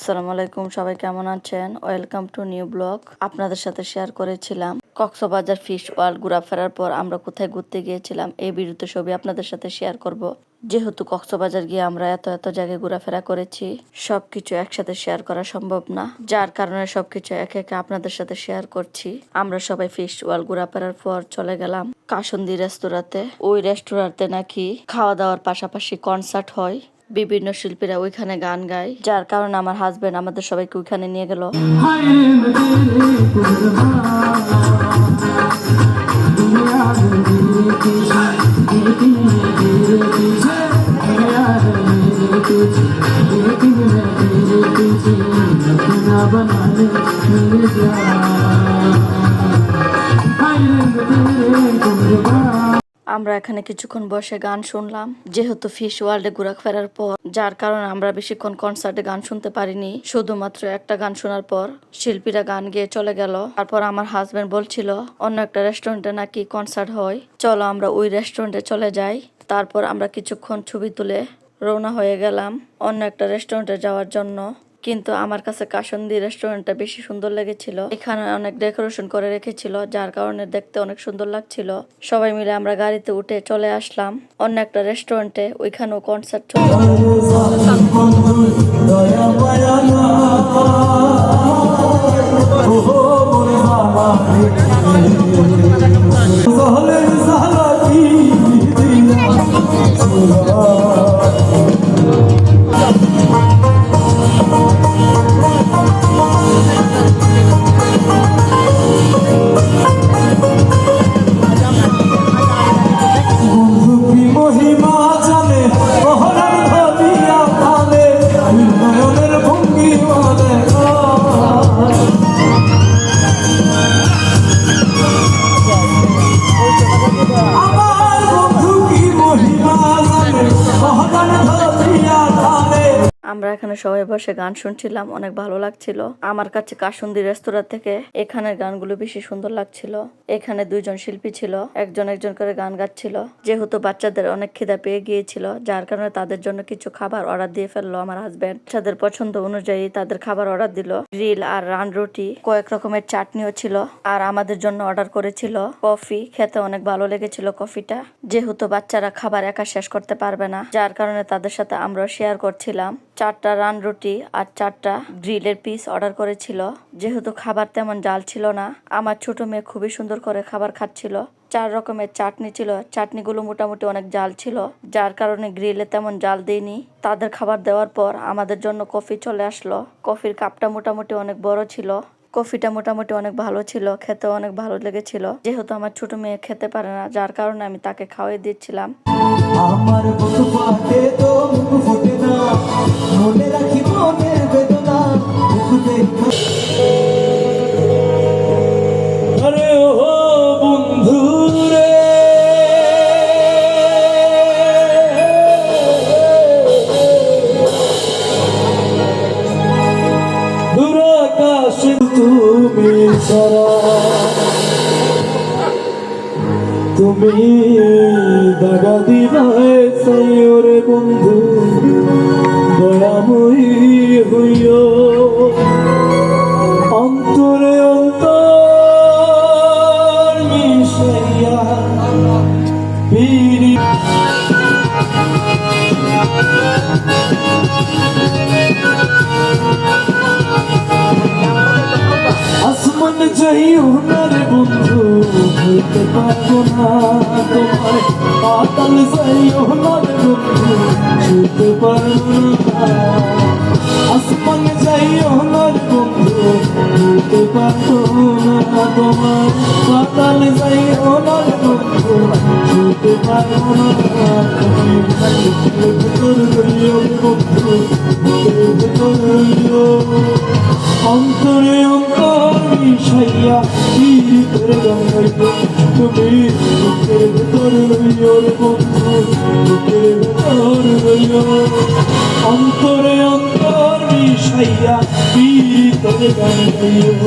আসসালামু আলাইকুম, সবাই কেমন আছেন? Welcome to new blog. আপনাদের সাথে শেয়ার করেছিলাম কক্সবাজার ফিশ ওয়ার্ল্ড ঘোরাফেরার পর আমরা কোথায় ঘুরতে গিয়েছিলাম। এই ভিডিওতে ছবি আপনাদের সাথে শেয়ার করব। যেহেতু কক্সবাজার গিয়ে আমরা এত জায়গায় ঘোরাফেরা করেছি, সবকিছু একসাথে শেয়ার করা সম্ভব না, যার কারণে সবকিছু একে একে আপনাদের সাথে শেয়ার করছি। আমরা সবাই ফিশ ওয়ার্ল্ড ঘোরাফেরার পর চলে গেলাম কাসুন্দি রেস্তোরাঁতে। ওই রেস্তোরাঁতে নাকি খাওয়া দাওয়ার পাশাপাশি কনসার্ট হয়, বিভিন্ন শিল্পীরা ওইখানে গান গায়, যার কারণে আমার হাজবেন্ড আমাদের সবাইকে ওইখানে নিয়ে গেল। আমরা এখানে কিছুক্ষণ বসে গান শুনলাম। যেহেতু ফিশ ওয়ার্ল্ডে ঘোরাফেরার পর, যার কারণে আমরা বেশিক্ষণ কনসার্টে গান শুনতে পারিনি। শুধুমাত্র একটা গান শোনার পর শিল্পীরা গান গেয়ে চলে গেল। তারপর আমার হাজবেন্ড বলছিল অন্য একটা রেস্টুরেন্টে নাকি কনসার্ট হয়, চলো আমরা ওই রেস্টুরেন্টে চলে যাই। তারপর আমরা কিছুক্ষণ ছবি তুলে রওনা হয়ে গেলাম অন্য একটা রেস্টুরেন্টে যাওয়ার জন্য। কিন্তু আমার কাছে কাসুন্দি রেস্টুরেন্টটা বেশি সুন্দর লেগেছিল। এখানে অনেক ডেকোরেশন করে রেখেছিল, যার কারণে দেখতে অনেক সুন্দর লাগছিল। সবাই মিলে আমরা গাড়িতে উঠে চলে আসলাম অন্য একটা রেস্টুরেন্টে। ওইখানেও কনসার্ট আমরা এখানে সবাই বসে গান শুনছিলাম, অনেক ভালো লাগছিল। আমার কাছে কাসুন্দি রেস্তোরাঁ থেকে এখানের গানগুলো বেশি সুন্দর লাগছিল। এখানে দুইজন শিল্পী ছিল, একজন করে গান গাচ্ছিল। যেহেতু বাচ্চাদের অনেক খিদা পেয়ে গিয়েছিল, যার কারণে তাদের জন্য কিছু খাবার অর্ডার দিয়ে ফেললো আমার হাজবেন্ড। বাচ্চাদের পছন্দ অনুযায়ী তাদের খাবার অর্ডার দিল। গ্রিল আর রান রুটি, কয়েক রকমের চাটনিও ছিল। আর আমাদের জন্য অর্ডার করেছিল কফি। খেতে অনেক ভালো লেগেছিল কফিটা। যেহেতু বাচ্চারা খাবার একা শেষ করতে পারবে না, যার কারণে তাদের সাথে আমরা শেয়ার করছিলাম। 4টা রান রুটি আর 4টা গ্রিলের পিস অর্ডার করেছিল। যেহেতু খাবার তেমন জাল ছিল না, আমার ছোট মেয়ে খুবই সুন্দর করে খাবার খাচ্ছিল। 4 রকমের চাটনি ছিল, চাটনিগুলো মোটামুটি অনেক জাল ছিল, যার কারণে গ্রিলে তেমন জাল দেয়নি। তাদের খাবার দেওয়ার পর আমাদের জন্য কফি চলে আসলো। কফির কাপটা মোটামুটি অনেক বড় ছিল। কফিটা মোটামুটি অনেক ভালো ছিল, খেতে অনেক ভালো লেগেছিল। যেহেতু আমার ছোট মেয়ে খেতে পারে না, যার কারণে আমি তাকে খাওয়াই দিচ্ছিলাম। আমার বুক ফাটে তো মুখ ফোটে না, মনে রাখি মনের বেদনা মুখ দেখে। আরে ও বন্ধু রে, দূর আকাশে তুমি সারা, তুমি দাগা দিবাই সাইরে বন্ধু দয়াময়ী হইও। অন্তরে অন্তর মিশাইয়া পিরি আসমান যাইও না রে বন্ধু, ভুলতে পারবো না তোমার। পাতাল যাইও না রে বন্ধু, ছুতে পারবো না। আসমান যাইও না রে বন্ধু, ভুলতে পারবো না তোমার। পাতাল যাইও না রে বন্ধু, ছুতে পারবো না। ভেতর রইও বন্ধু, ভেতর রইও। অন্তরে অন্তর মিশাইয়া ভিতরে গাইব তুমি, বুকের ভেতর রইও রে বন্ধু, বুকের ভেতর রইও। অন্তরে অন্তর মিশাইয়া ভিতরে গাইব।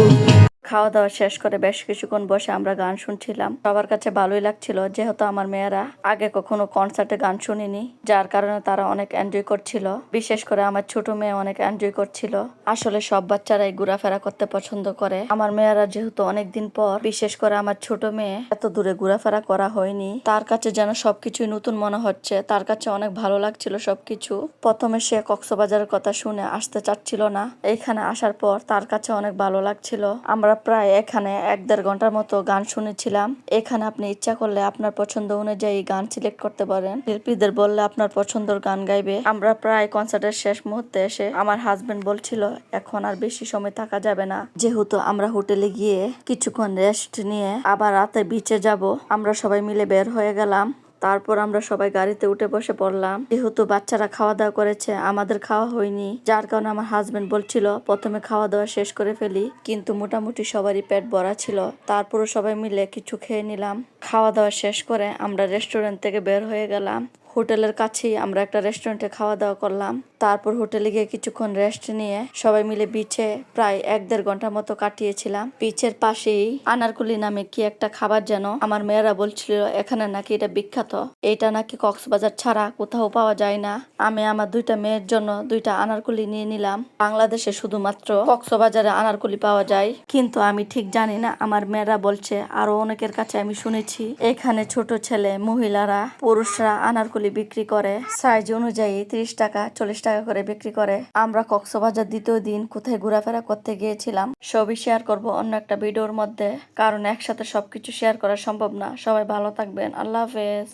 খাওয়া দাওয়া শেষ করে বেশ কিছুক্ষণ বসে আমরা গান শুনছিলাম। সবার কাছে ভালোই লাগছিল, যেহেতু আমার মেয়েরা আগে কখনো কনসার্টে গান শুনিনি, যার কারণে তারা অনেক এনজয় করছিল। বিশেষ করে আমার ছোট মেয়ে অনেক এনজয় করছিল। আসলে সব বাচ্চারাই ঘোরাফেরা করতে পছন্দ করে। আমার মেয়েরা যেহেতু অনেকদিন পর, বিশেষ করে আমার ছোট মেয়ে, এত দূরে ঘোরাফেরা করা হয়নি, তার কাছে যেন সবকিছুই নতুন মনে হচ্ছে। তার কাছে অনেক ভালো লাগছিল সবকিছু। প্রথমে সে কক্সবাজারের কথা শুনে আসতে চাচ্ছিল না, এইখানে আসার পর তার কাছে অনেক ভালো লাগছিল। আমরা প্রায় এখানে 1-1.5 ঘন্টার মতো গান শুনেছিলাম। এখানে আপনি ইচ্ছা করলে আপনার পছন্দ অনুযায়ী গান সিলেক্ট করতে পারেন। শিল্পীদের বললে আপনার পছন্দের গান গাইবে। আমরা প্রায় কনসার্টের শেষ মুহূর্তে এসে আমার হাজবেন্ড বলছিল এখন আর বেশি সময় থাকা যাবে না, যেহেতু আমরা হোটেলে গিয়ে কিছুক্ষণ রেস্ট নিয়ে আবার রাতে বিচে যাব। আমরা সবাই মিলে বের হয়ে গেলাম। তারপর আমরা সবাই গাড়িতে উঠে বসে পড়লাম। যেহেতু বাচ্চারা খাওয়া দাওয়া করেছে, আমাদের খাওয়া হয়নি, যার কারণে আমার হাজবেন্ড বলছিল প্রথমে খাওয়া দাওয়া শেষ করে ফেলি, কিন্তু মোটামুটি সবারই পেট ভরা ছিল। তারপরও সবাই মিলে কিছু খেয়ে নিলাম। খাওয়া দাওয়া শেষ করে আমরা রেস্টুরেন্ট থেকে বের হয়ে গেলাম। হোটেলের কাছেই আমরা একটা রেস্টুরেন্টে খাওয়া দাওয়া করলাম। তারপর হোটেলে গিয়ে কিছুক্ষণ রেস্ট নিয়ে সবাই মিলে বিচে প্রায় 1-1.5 ঘন্টার মতো কাটিয়েছিলাম। বিচের পাশেই আনারকুলি নামে কি একটা খাবার যেন আমার মেয়েরা বলছিল এখানে নাকি এটা বিখ্যাত, এটা নাকি কক্সবাজার ছাড়া কোথাও পাওয়া যায় না। আমি আমার 2টা মেয়ের জন্য 2টা আনারকুলি নিয়ে নিলাম। বাংলাদেশে শুধুমাত্র কক্সবাজারে আনারকুলি পাওয়া যায়, কিন্তু আমি ঠিক জানি না। আমার মেয়েরা বলছে, আরো অনেকের কাছে আমি শুনেছি এখানে ছোট ছেলে, মহিলারা, পুরুষরা আনারকুলি বিক্রি করে। সাইজ অনুযায়ী 30 টাকা 40 টাকা করে বিক্রি করে। আমরা কক্সবাজার দ্বিতীয় দিন কোথায় ঘোরাফেরা করতে গিয়েছিলাম সবই শেয়ার করব অন্য একটা ভিডিওর মধ্যে, কারণ একসাথে সবকিছু শেয়ার করা সম্ভব না। সবাই ভালো থাকবেন। আল্লাহ হাফেজ।